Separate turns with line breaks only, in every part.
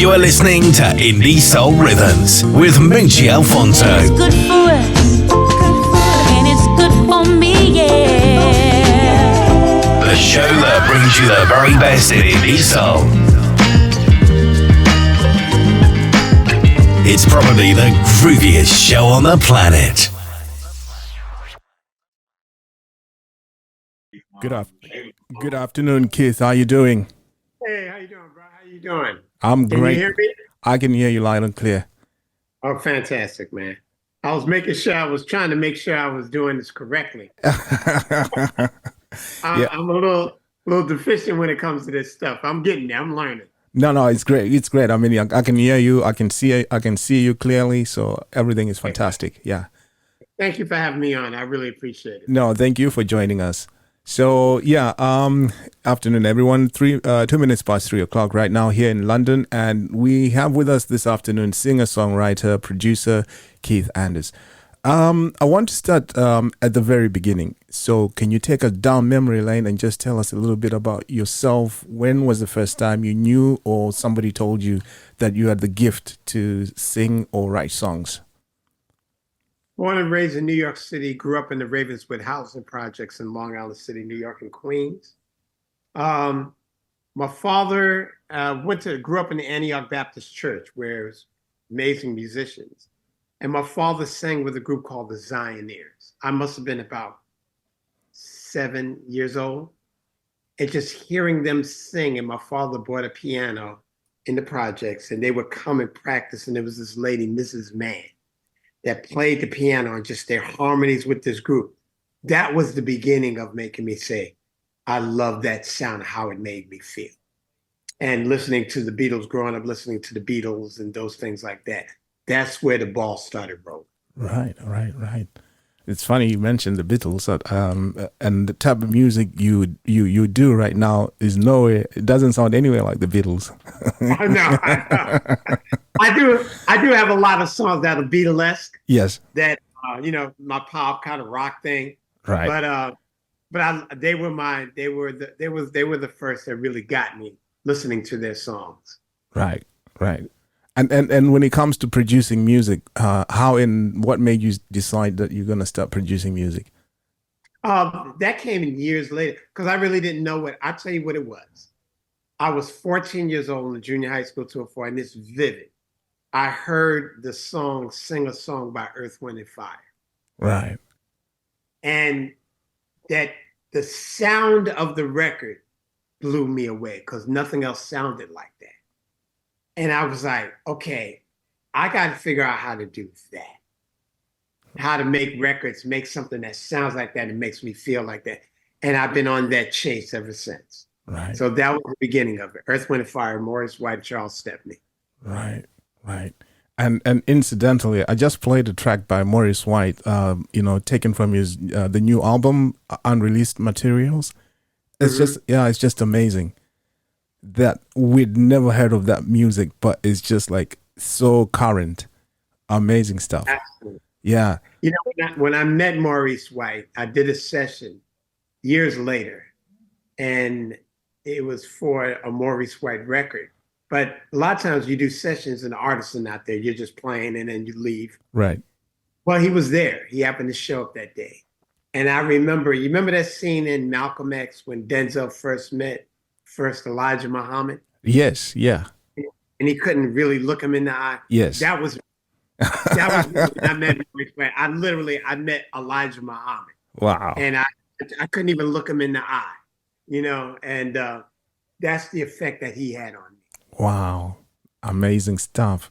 You are listening to Indie Soul Rhythms with Moochie Alfonso.
It's good for us, and it's good for me, yeah.
The show that brings you the very best in indie soul. It's probably the grooviest show on the planet.
Good afternoon, Keith. How you doing?
Hey, how you doing, bro? How you doing?
I'm great.
Can you hear me?
I can hear you loud and clear.
Oh, fantastic, man. I was trying to make sure I was doing this correctly. I'm a little deficient when it comes to this stuff. I'm getting there. I'm learning.
No, it's great. It's great. I mean, I can hear you. I can see you clearly. So everything is fantastic. Yeah.
Thank you for having me on. I really appreciate it.
No, thank you for joining us. So yeah, afternoon everyone. 2 minutes past 3 o'clock right now here in London, and we have with us this afternoon singer, songwriter, producer Keith Anders. I want to start at the very beginning. So can you take us down memory lane and just tell us a little bit about yourself? When was the first time you knew or somebody told you that you had the gift to sing or write songs?
Born and raised in New York City, grew up in the Ravenswood housing projects in Long Island City, New York, and Queens. My father grew up in the Antioch Baptist Church, where there's amazing musicians. And my father sang with a group called the Zioneers. I must have been about 7 years old. And just hearing them sing, and my father bought a piano in the projects, and they would come and practice. And there was this lady, Mrs. Mann, that played the piano and just their harmonies with this group. That was the beginning of making me say, I love that sound, how it made me feel. And listening to the Beatles, growing up listening to the Beatles and those things like that, that's where the ball started rolling. Right.
It's funny you mentioned the Beatles, and the type of music you do right now is nowhere. It doesn't sound anywhere like the Beatles.
I know. I do have a lot of songs that are Beatlesque.
Yes.
That my pop kind of rock thing.
Right.
But they were the first that really got me listening to their songs.
Right. And when it comes to producing music, what made you decide that you're going to start producing music?
That came in years later, because I really didn't know I'll tell you what it was. I was 14 years old in the junior high school tour for, and it's vivid. I heard the song, Sing a Song by Earth, Wind and Fire.
Right.
And that the sound of the record blew me away, because nothing else sounded like that. And I was like, okay, I got to figure out how to do that. How to make records, make something that sounds like that and makes me feel like that. And I've been on that chase ever since.
Right.
So that was the beginning of it. Earth, Wind and Fire, Maurice White, Charles Stepney.
Right. And incidentally, I just played a track by Maurice White, taken from his the new album, Unreleased Materials. It's it's just amazing that we'd never heard of that music, but it's just like so current. Amazing stuff.
Absolutely.
Yeah.
When I met Maurice White, I did a session years later, and it was for a Maurice White record. But a lot of times you do sessions and the artists are not there. You're just playing and then you leave.
Right.
Well, he was there. He happened to show up that day. And I remember, you remember that scene in Malcolm X when Denzel first met Elijah Muhammad?
Yes, yeah.
And he couldn't really look him in the eye.
Yes.
That was when I met Maurice White. I met Elijah Muhammad.
Wow.
And I couldn't even look him in the eye, and that's the effect that he had on me.
Wow. Amazing stuff.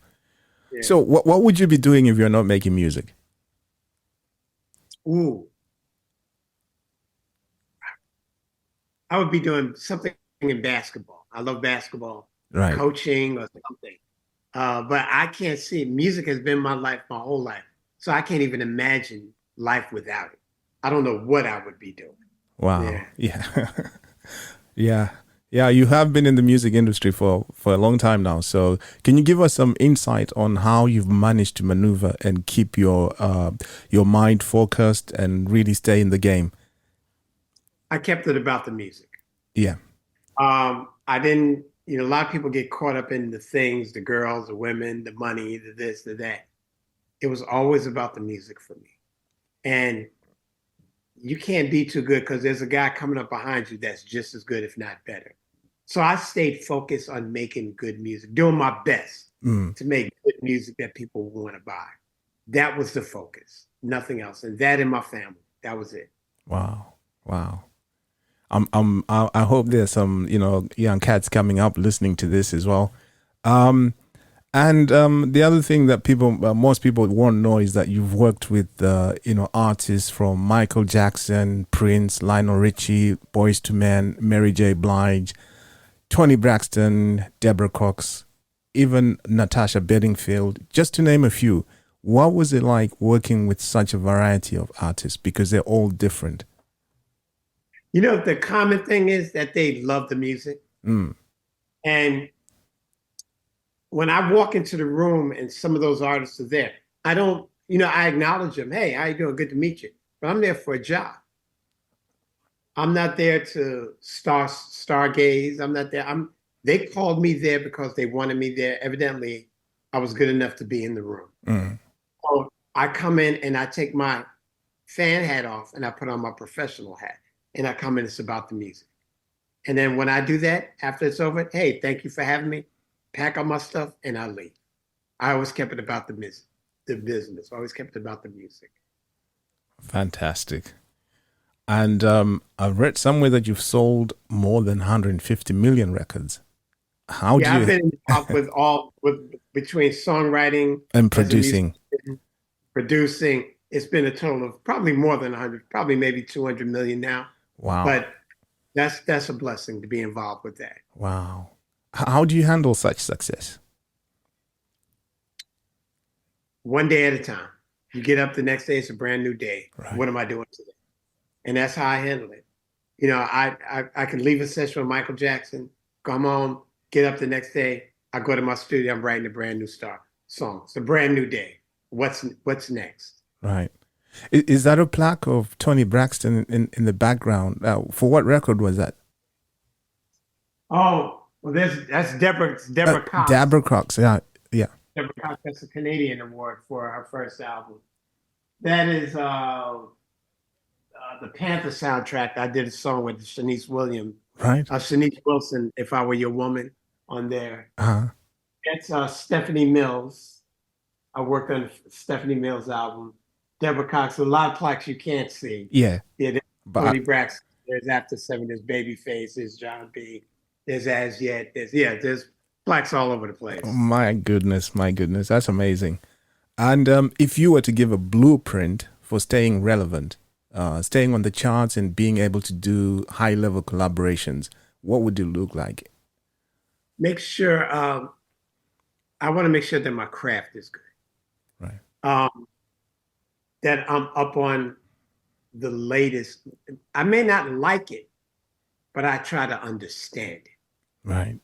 Yeah.
So what would you be doing if you're not making music?
Ooh. I would be doing something in basketball. I love basketball.
Right.
Coaching or something. But I can't see it. Music has been my life my whole life. So I can't even imagine life without it. I don't know what I would be doing.
Wow. Yeah. Yeah, you have been in the music industry for a long time now. So can you give us some insight on how you've managed to maneuver and keep your mind focused and really stay in the game?
I kept it about the music.
Yeah.
I didn't, a lot of people get caught up in the things, the girls, the women, the money, the this, the that. It was always about the music for me. And you can't be too good because there's a guy coming up behind you that's just as good, if not better. So I stayed focused on making good music, doing my best to make good music that people want to buy. That was the focus, nothing else. And that in my family, that was it.
Wow. I hope there's some, young cats coming up listening to this as well. The other thing that most people won't know is that you've worked with, artists from Michael Jackson, Prince, Lionel Richie, Boyz II Men, Mary J. Blige, Toni Braxton, Deborah Cox, even Natasha Bedingfield, just to name a few. What was it like working with such a variety of artists? Because they're all different.
The common thing is that they love the music. And when I walk into the room and some of those artists are there, I don't, I acknowledge them. Hey, how you doing? Good to meet you. But I'm there for a job. I'm not there to stargaze. I'm not there. They called me there because they wanted me there. Evidently, I was good enough to be in the room. So I come in and I take my fan hat off and I put on my professional hat. And I come in, it's about the music. And then when I do that, after it's over, hey, thank you for having me. Pack up my stuff and I leave. I always kept it about the business. I always kept it about the music.
Fantastic. And I've read somewhere that you've sold more than 150 million records. I've been
involved with between songwriting
and producing.
Producing, it's been a total of probably more than 100, probably maybe 200 million now.
Wow.
But that's a blessing to be involved with that.
Wow. How do you handle such success?
One day at a time. You get up the next day, it's a brand new day.
Right.
What am I doing today? And that's how I handle it. I can leave a session with Michael Jackson, come home, get up the next day. I go to my studio, I'm writing a brand new song. It's a brand new day. What's next?
Right. Is that a plaque of Toni Braxton in the background? For what record was that?
Oh, well, that's Deborah Cox.
Deborah Cox, yeah.
Deborah Cox, that's a Canadian award for her first album. That is the Panther soundtrack. I did a song with Shanice Williams.
Right.
Shanice Wilson, If I Were Your Woman, on there.
Uh-huh.
That's Stephanie Mills. I worked on Stephanie Mills' album. Deborah Cox, a lot of plaques you can't see.
Yeah.
There's Toni Braxton. There's After 7. There's Babyface. There's John B. There's As Yet. There's plaques all over the place.
Oh, my goodness. That's amazing. And if you were to give a blueprint for staying relevant, staying on the charts and being able to do high-level collaborations, what would it look like?
Make sure, I want to make sure that my craft is good.
Right.
That I'm up on the latest. I may not like it, but I try to understand it.
Right.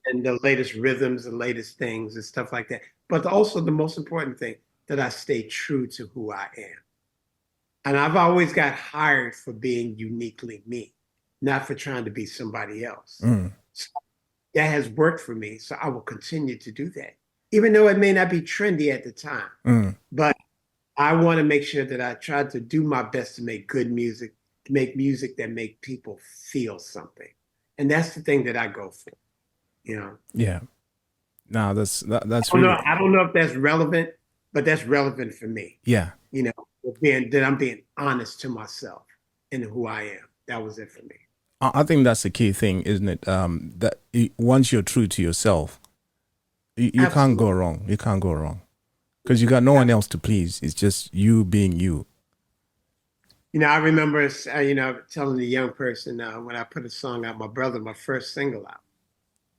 And the latest rhythms, the latest things and stuff like that. But also the most important thing, that I stay true to who I am. And I've always got hired for being uniquely me, not for trying to be somebody else. So that has worked for me. So I will continue to do that, even though it may not be trendy at the time. But I want to make sure that I try to do my best to make good music, to make music that make people feel something. And that's the thing that I go for,
Yeah. No, that's
I don't know if that's relevant, but that's relevant for me.
Yeah.
That I'm being honest to myself and who I am. That was it for me.
I think that's the key thing, isn't it? That once you're true to yourself, you can't go wrong. You can't go wrong because you got no one else to please. It's just you being you.
I remember, telling the young person when I put a song out, my first single out,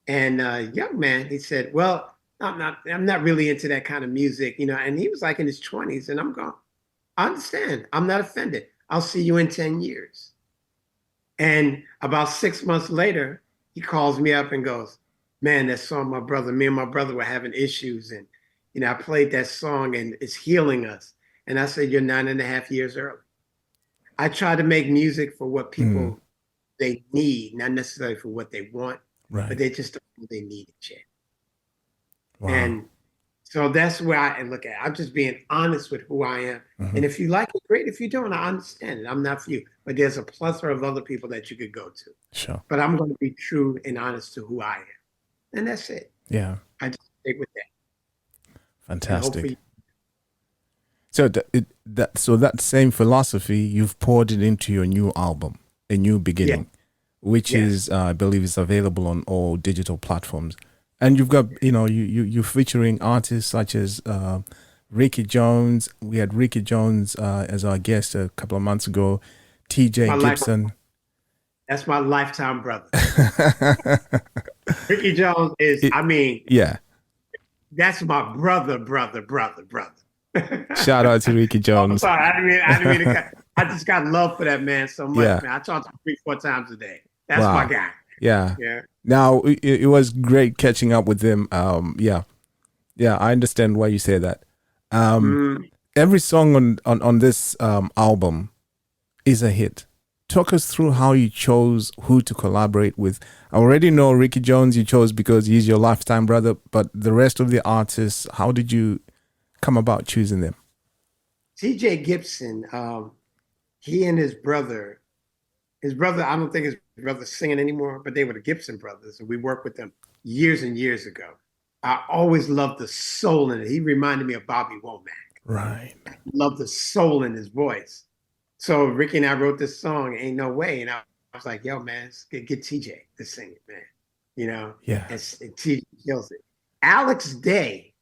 and young man, he said, "Well, I'm not really into that kind of music, And he was like in his 20s, and I'm going, I understand. I'm not offended. I'll see you in 10 years. And about 6 months later, he calls me up and goes, "Man, that song, me and my brother were having issues, and I played that song, and it's healing us." And I said, "You're 9.5 years early." I try to make music for what people they need, not necessarily for what they want.
Right.
but they just don't know they need it yet.
Wow.
And so that's where I look at it. I'm just being honest with who I am.
Mhm.
And if you like it, great. If you don't, I understand it. I'm not for you. But there's a plethora of other people that you could go to.
Sure.
But I'm going to be true and honest to who I am. And that's it.
Yeah.
I just stick with that. And
Fantastic.
hopefully,
So that same philosophy, you've poured it into your new album, A New Beginning, which
Yes.
is, I believe, is available on all digital platforms. And you've got, you're featuring artists such as Ricky Jones. We had Ricky Jones as our guest a couple of months ago. TJ
My
Gibson.
that's my lifetime brother. Ricky Jones is,
Yeah.
that's my brother.
Shout out to Ricky
I'm
Jones.
sorry, I didn't mean to. I just got love for that man so much,
Yeah.
man. I talk to him 3-4 times a day. That's
Wow.
my guy.
Yeah.
Yeah.
Now it was great catching up with him. Yeah, I understand why you say that. Every song on this album is a hit. Talk us through how you chose who to collaborate with. I already know Ricky Jones you chose because he's your lifetime brother, but the rest of the artists, how did you come about choosing them?
TJ Gibson, he and his brother, I don't think his brother's singing anymore, but they were the Gibson brothers, and we worked with them years and years ago. I always loved the soul in it. He reminded me of Bobby Womack.
Right.
Loved the soul in his voice. So Ricky and I wrote this song, Ain't No Way, and I was like, yo, man, let's get TJ to sing it, man.
Yeah.
And TJ kills it. Alex Day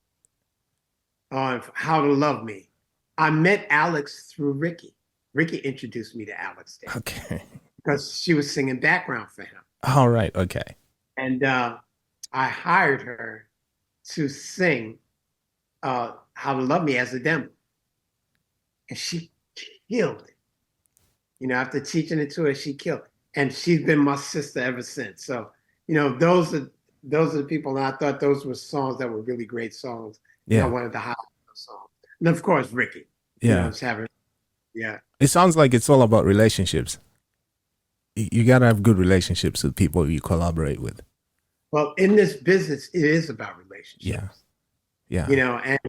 on How to Love Me. I met Alex through Ricky. Ricky introduced me to Alex Day.
Okay.
Because she was singing background for him.
All right. Okay.
And I hired her to sing How to Love Me as a demo. And she killed it. After teaching it to her, she killed it. And she's been my sister ever since. So, those are the people, and I thought those were songs that were really great songs.
Yeah.
And I wanted to highlight those songs. And of course, Ricky.
Yeah.
Yeah.
It sounds like it's all about relationships. You got to have good relationships with people you collaborate with.
Well, in this business, it is about relationships.
Yeah.
And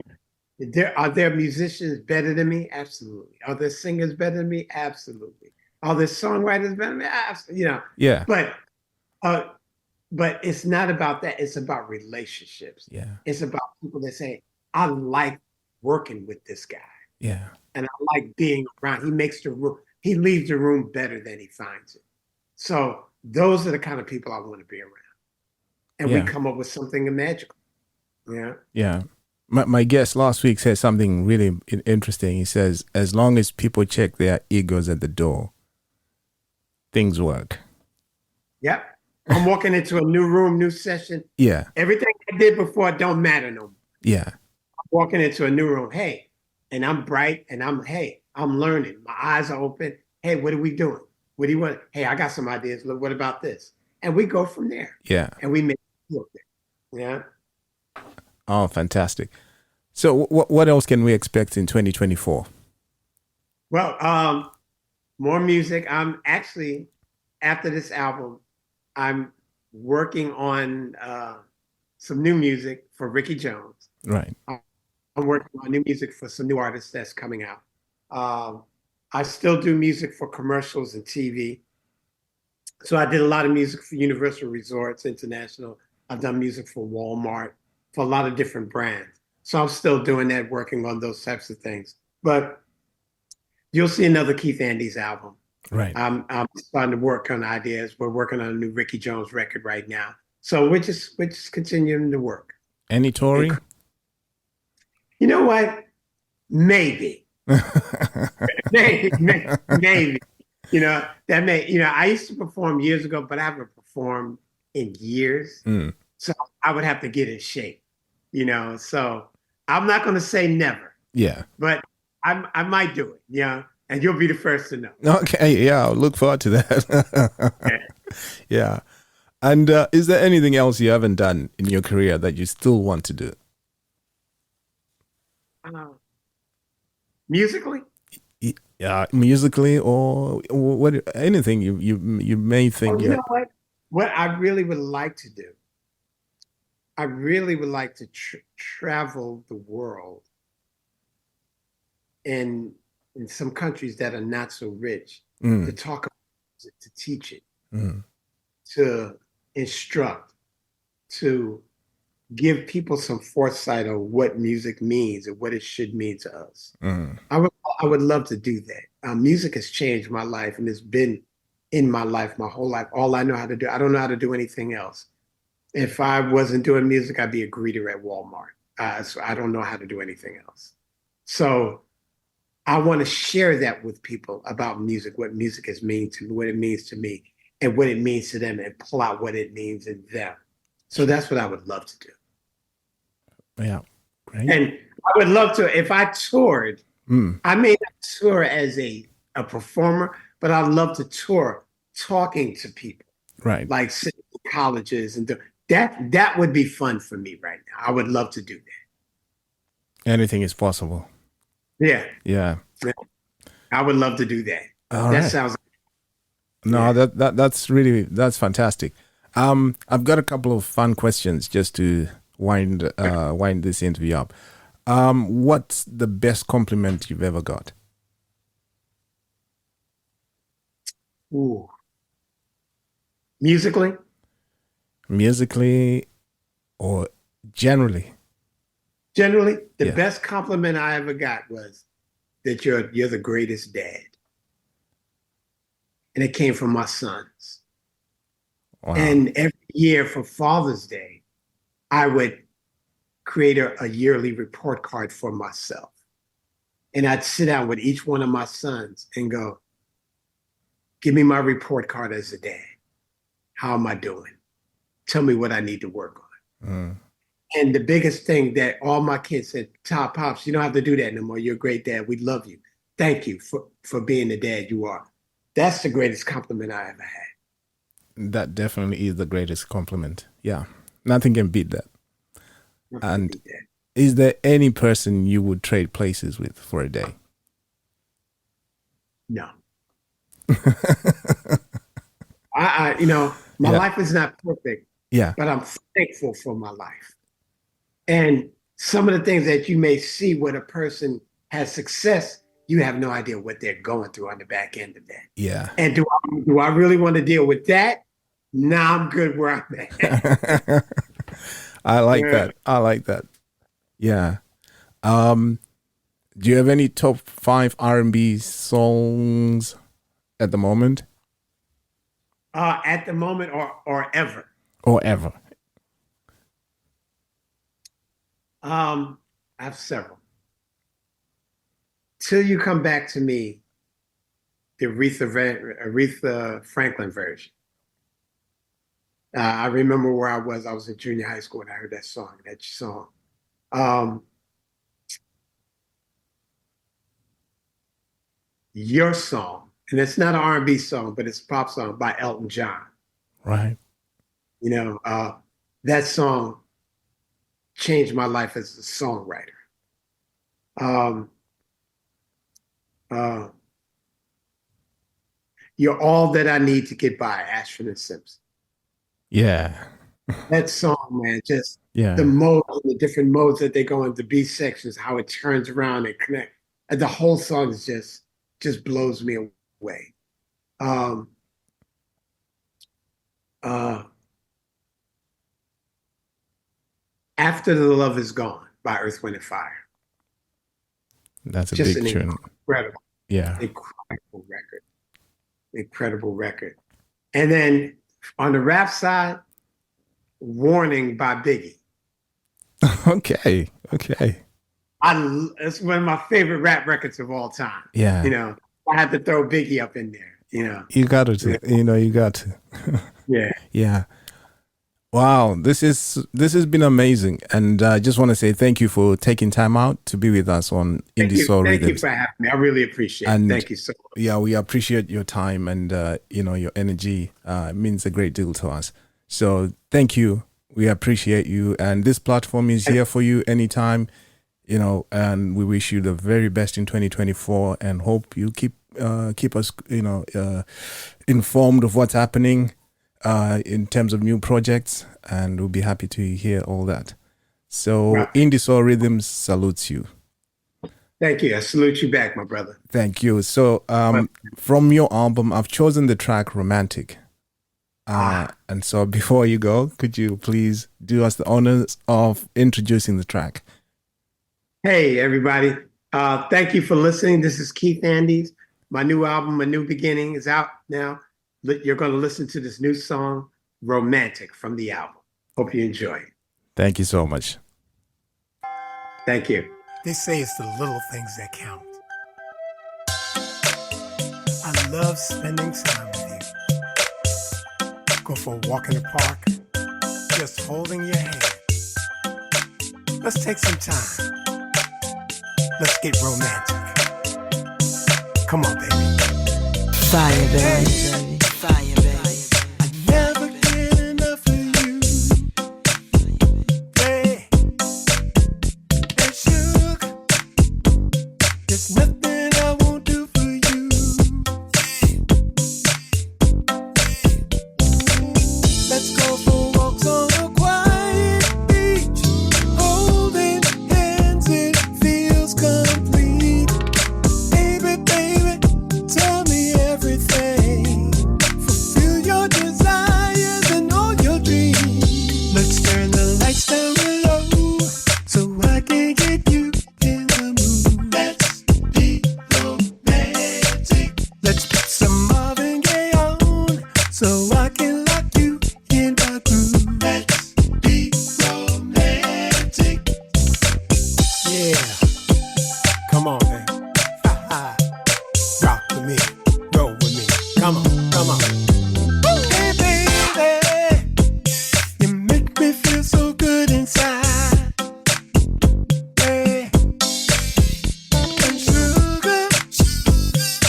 are there musicians better than me? Absolutely. Are there singers better than me? Absolutely. Are there songwriters better than me? Absolutely.
Yeah.
But it's not about that. It's about relationships.
Yeah.
It's about people that say, I like working with this guy.
Yeah.
And I like being around. He leaves the room better than he finds it. So those are the kind of people I want to be around. And we come up with something magical. Yeah.
Yeah. My guest last week said something really interesting. He says, as long as people check their egos at the door, things work.
Yep. I'm walking into a new room, new session.
Yeah.
Everything I did before don't matter no more.
Yeah.
I'm walking into a new room. Hey, and I'm bright and I'm learning. My eyes are open. Hey, what are we doing? What do you want? Hey, I got some ideas. Look, what about this? And we go from there.
Yeah.
And we make it feel good. Yeah.
Oh, fantastic. So what else can we expect in 2024?
Well, more music. I'm actually, after this album, I'm working on some new music for Ricky Jones.
Right.
I'm working on new music for some new artists that's coming out. I still do music for commercials and TV. So I did a lot of music for Universal Resorts International. I've done music for Walmart, for a lot of different brands. So I'm still doing that, working on those types of things. But you'll see another Keith Andes album.
Right.
I'm starting to work on ideas. We're working on a new Ricky Jones record right now. So we're just continuing to work.
Any touring?
You know what? Maybe. maybe. I used to perform years ago, but I haven't performed in years. So I would have to get in shape, so I'm not going to say never.
Yeah.
But I might do it, and you'll be the first to know.
Okay. Yeah. I'll look forward to that. Yeah. And is there anything else you haven't done in your career that you still want to do?
Musically?
Yeah, musically or what? Anything you may think.
You know what? what I really would like to do, I really would like to travel the world in some countries that are not so rich to talk about it, to teach it, to instruct, to give people some foresight on what music means and what it should mean to us. I would love to do that. Music has changed my life and it's been in my life my whole life. All I know how to do, I don't know how to do anything else. If I wasn't doing music, I'd be a greeter at Walmart. So I don't know how to do anything else. So I want to share that with people about music, what music has mean to me, what it means to me, and what it means to them, and pull out what it means in them. So that's what I would love to do.
Yeah, great.
And I would love to, if I toured, I may not tour as a performer, but I'd love to tour talking to people.
Right.
Like sitting in colleges and that would be fun for me right now. I would love to do that.
Anything is possible.
Yeah.
Yeah.
I would love to do that.
All
that
right.
sounds
No, that's fantastic. I've got a couple of fun questions just to wind this interview up. What's the best compliment you've ever got?
Ooh. Musically
or generally?
Generally, the
Yeah.
best compliment I ever got was that you're the greatest dad. And it came from my sons.
Wow.
And every year for Father's Day, I would create a yearly report card for myself. And I'd sit down with each one of my sons and go, give me my report card as a dad. How am I doing? Tell me what I need to work on. And the biggest thing that all my kids said, Top Pops, you don't have to do that no more. You're a great dad. We love you. Thank you for being the dad you are. That's the greatest compliment I ever had.
That definitely is the greatest compliment. Yeah. Nothing can beat that. And is there any person you would trade places with for a day?
No. My life is not perfect.
Yeah.
But I'm thankful for my life. And some of the things that you may see when a person has success, you have no idea what they're going through on the back end of that.
Yeah.
And do I really want to deal with that? Nah, I'm good where I'm at.
I like that. Yeah. Do you have any top 5 R&B songs at the moment?
At the moment or ever?
Or ever?
I have several. Till You Come Back to Me, the Aretha Franklin version. I remember where I was in junior high school and I heard that song. Your Song, and it's not an R&B song, but it's a pop song by Elton John.
Right.
That song changed my life as a songwriter. You're All That I Need to Get By, Ashford and Simpson.
Yeah.
That song, man, just
Yeah.
the modes, the different modes that they go into, B sections, how it turns around and connect. And the whole song is just blows me away. After the Love Is Gone by Earth, Wind and Fire.
That's a
Just
big
an
tune.
incredible record. Incredible record. And then on the rap side, Warning by Biggie.
Okay.
It's one of my favorite rap records of all time.
Yeah.
I had to throw Biggie up in there,
You got to. You got to.
Yeah.
Yeah. Wow, this has been amazing, and I just want to say thank you for taking time out to be with us on Indie Soul Rhythms.
Thank you for having me. I really appreciate it. Thank you so much.
Yeah, we appreciate your time and your energy. It means a great deal to us. So thank you. We appreciate you, and this platform is here for you anytime. And we wish you the very best in 2024, and hope you keep us informed of what's happening. in terms of new projects, and we'll be happy to hear all that. So,
Right.
Indie Soul Rhythms salutes you.
Thank you. I salute you back, my brother.
Thank you. So, from your album, I've chosen the track Romantic. And so, before you go, could you please do us the honors of introducing the track?
Hey, everybody. Thank you for listening. This is Keith Andes. My new album, A New Beginning, is out now. You're going to listen to this new song, Romantic, from the album. Hope you enjoy it.
Thank you so much.
Thank you.
They say it's the little things that count. I love spending time with you. Go for a walk in the park, just holding your hand. Let's take some time. Let's get romantic. Come on, baby.
Fire, baby. Fire, baby.
I never get enough of you. Hey, and sugar, there's nothing I won't do for you. Let's go for walks on a quiet beach, holding hands, it feels complete. Baby, baby, tell me everything. Fulfill your desires and all your dreams. Let's turn the lights down low so I can get you in the mood. Let's be romantic. Let's put some Marvin Gaye on so I can lock you in my groove. Let's be romantic. Yeah. Come on, baby. Rock with me, roll with me. Come on, come on. Hey, baby, you make me feel so good inside. Hey, and sugar,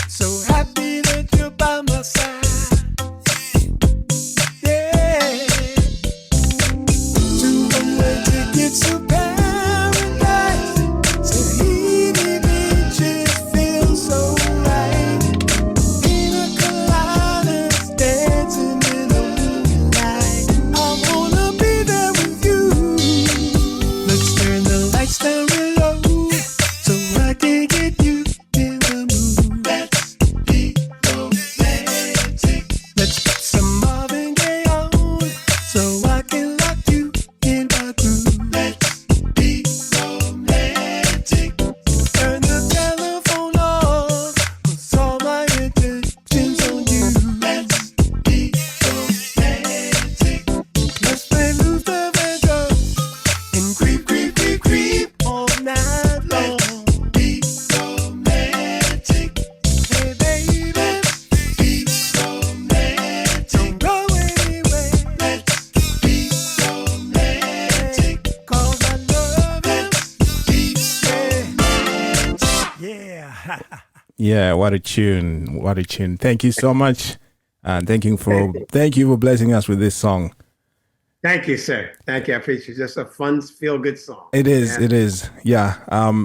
so happy that you're by my side. Yeah, 200 tickets to paradise. Tahiti beaches feel so right. Pina coladas dancing in the moonlight. I wanna be there with you. Let's turn the lights down real low so I can get you in the mood. Let's be romantic. Let's put some Marvin Gaye on so I can lock you in my groove. Let's be romantic. Turn the telephone off, 'cause all my attention's on you. Let's be romantic. Let's play Luther Vandross and creep, creep, creep, creep all night long. Let's be romantic. Hey, baby, be romantic. Don't go anywhere. Let's be romantic. 'Cause I love you. Yeah.
Yeah, what a tune! What a tune! Thank you so much, and thank you for blessing us with this song.
Thank you, sir. Thank you. I appreciate it. Just a fun, feel-good song.
It is.
Yeah.
It is. Yeah.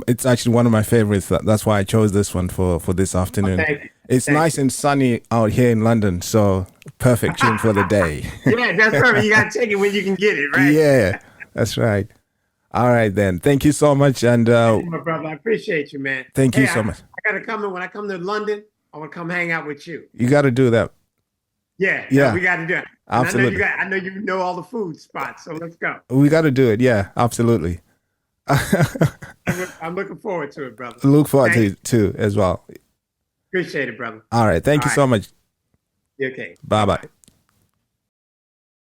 It's actually one of my favorites. That's why I chose this one for this afternoon.
Thank you.
It's
Thank
nice and sunny out here in London, so perfect tune for the day.
Yeah, that's perfect. You got to take it when you can get it, right?
Yeah, that's right. All right then. Thank you so much, and
Thank you, my brother. I appreciate you, man.
thank you so much.
I got to come in. When I come to London, I want to come hang out with you.
You got to do that.
Yeah,
Yeah.
we got to do it. And
Absolutely.
I know you know all the food spots, so let's go.
We got to do it. Yeah, absolutely.
I'm looking forward to it, brother.
Look forward to
Thank
it too as well.
Appreciate it, brother.
All right. Thank you
All
so much.
Okay.
Bye bye.